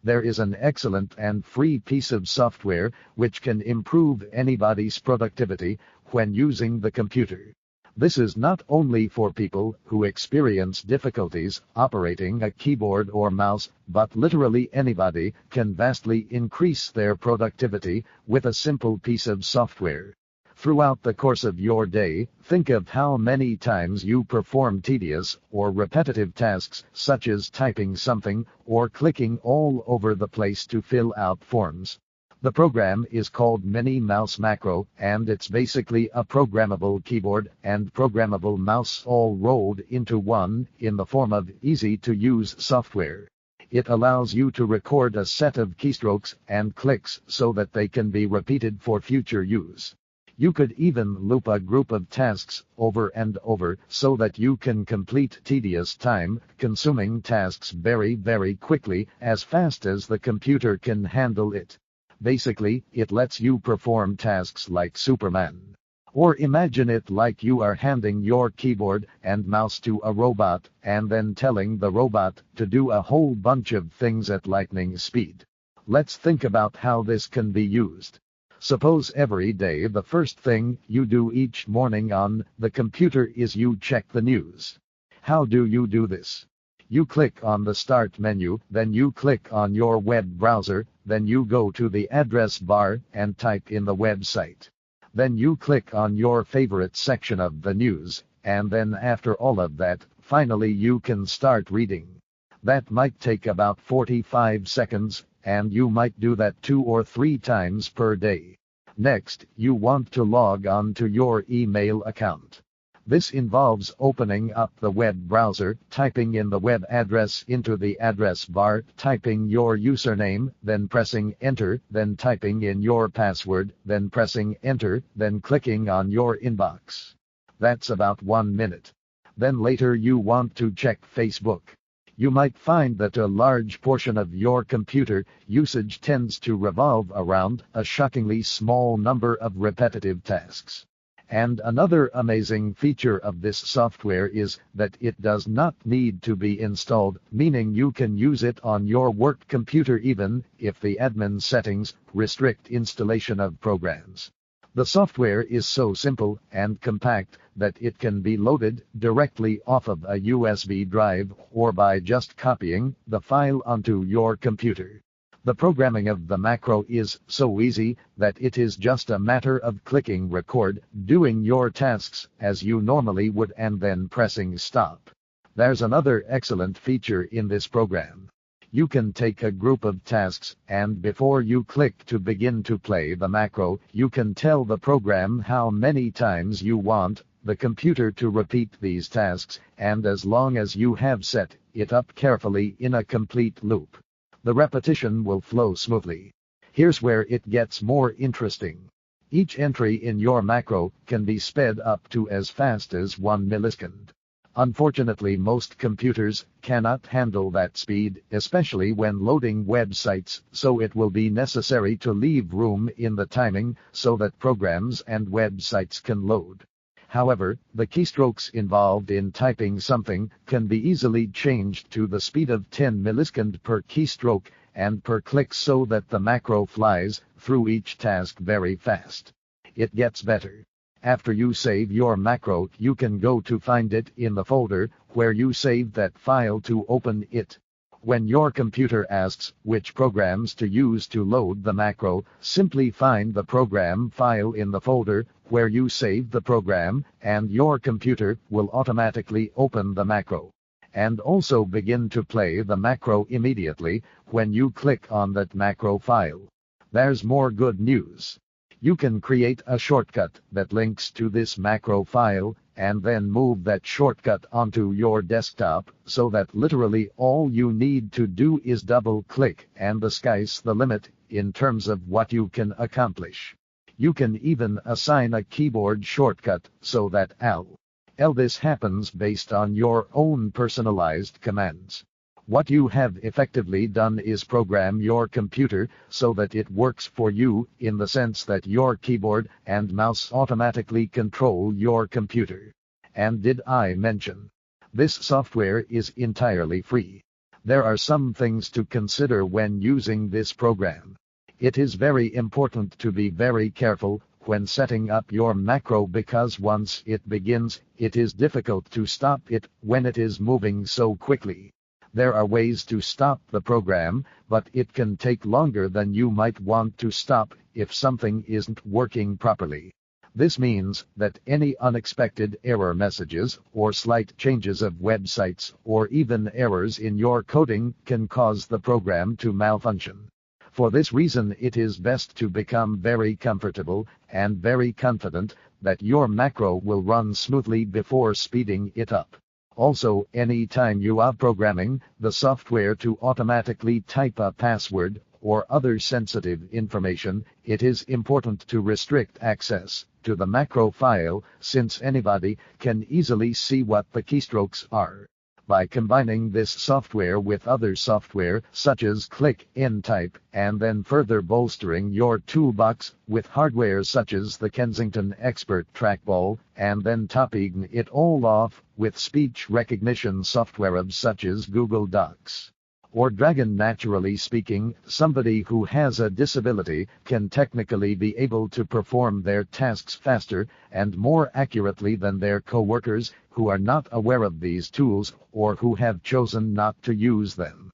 There is an excellent and free piece of software which can improve anybody's productivity when using the computer. This is not only for people who experience difficulties operating a keyboard or mouse, but literally anybody can vastly increase their productivity with a simple piece of software. Throughout the course of your day, think of how many times you perform tedious or repetitive tasks such as typing something or clicking all over the place to fill out forms. The program is called Mini Mouse Macro, and it's basically a programmable keyboard and programmable mouse all rolled into one in the form of easy-to-use software. It allows you to record a set of keystrokes and clicks so that they can be repeated for future use. You could even loop a group of tasks over and over so that you can complete tedious time-consuming tasks very, very quickly, as fast as the computer can handle it. Basically, it lets you perform tasks like Superman. Or imagine it like you are handing your keyboard and mouse to a robot and then telling the robot to do a whole bunch of things at lightning speed. Let's think about how this can be used. Suppose every day the first thing you do each morning on the computer is you check the news. How do you do this? You click on the Start menu, then you click on your web browser, then you go to the address bar and type in the website. Then you click on your favorite section of the news, and then after all of that, finally you can start reading. That might take about 45 seconds, and you might do that 2 or 3 times per day. Next, you want to log on to your email account. This involves opening up the web browser, typing in the web address into the address bar, typing your username, then pressing enter, then typing in your password, then pressing enter, then clicking on your inbox. That's about 1 minute. Then later you want to check Facebook. You might find that a large portion of your computer usage tends to revolve around a shockingly small number of repetitive tasks. And another amazing feature of this software is that it does not need to be installed, meaning you can use it on your work computer even if the admin settings restrict installation of programs. The software is so simple and compact that it can be loaded directly off of a USB drive or by just copying the file onto your computer. The programming of the macro is so easy that it is just a matter of clicking record, doing your tasks as you normally would, and then pressing stop. There's another excellent feature in this program. You can take a group of tasks, and before you click to begin to play the macro, you can tell the program how many times you want the computer to repeat these tasks, and as long as you have set it up carefully in a complete loop, the repetition will flow smoothly. Here's where it gets more interesting. Each entry in your macro can be sped up to as fast as 1 millisecond. Unfortunately, most computers cannot handle that speed, especially when loading websites, so it will be necessary to leave room in the timing so that programs and websites can load. However, the keystrokes involved in typing something can be easily changed to the speed of 10 milliseconds per keystroke and per click so that the macro flies through each task very fast. It gets better. After you save your macro, you can go to find it in the folder where you saved that file to open it. When your computer asks which programs to use to load the macro, simply find the program file in the folder where you saved the program, and your computer will automatically open the macro. And also begin to play the macro immediately when you click on that macro file. There's more good news. You can create a shortcut that links to this macro file, and then move that shortcut onto your desktop, so that literally all you need to do is double-click, and the sky's the limit in terms of what you can accomplish. You can even assign a keyboard shortcut so that this happens based on your own personalized commands. What you have effectively done is program your computer so that it works for you, in the sense that your keyboard and mouse automatically control your computer. And did I mention? This software is entirely free. There are some things to consider when using this program. It is very important to be very careful when setting up your macro, because once it begins, it is difficult to stop it when it is moving so quickly. There are ways to stop the program, but it can take longer than you might want to stop if something isn't working properly. This means that any unexpected error messages or slight changes of websites or even errors in your coding can cause the program to malfunction. For this reason, it is best to become very comfortable and very confident that your macro will run smoothly before speeding it up. Also, any time you are programming the software to automatically type a password or other sensitive information, it is important to restrict access to the macro file, since anybody can easily see what the keystrokes are. By combining this software with other software such as Click in Type, and then further bolstering your toolbox with hardware such as the Kensington Expert Trackball, and then topping it all off with speech recognition software such as Google Docs or Dragon. Naturally speaking, somebody who has a disability can technically be able to perform their tasks faster and more accurately than their coworkers who are not aware of these tools or who have chosen not to use them.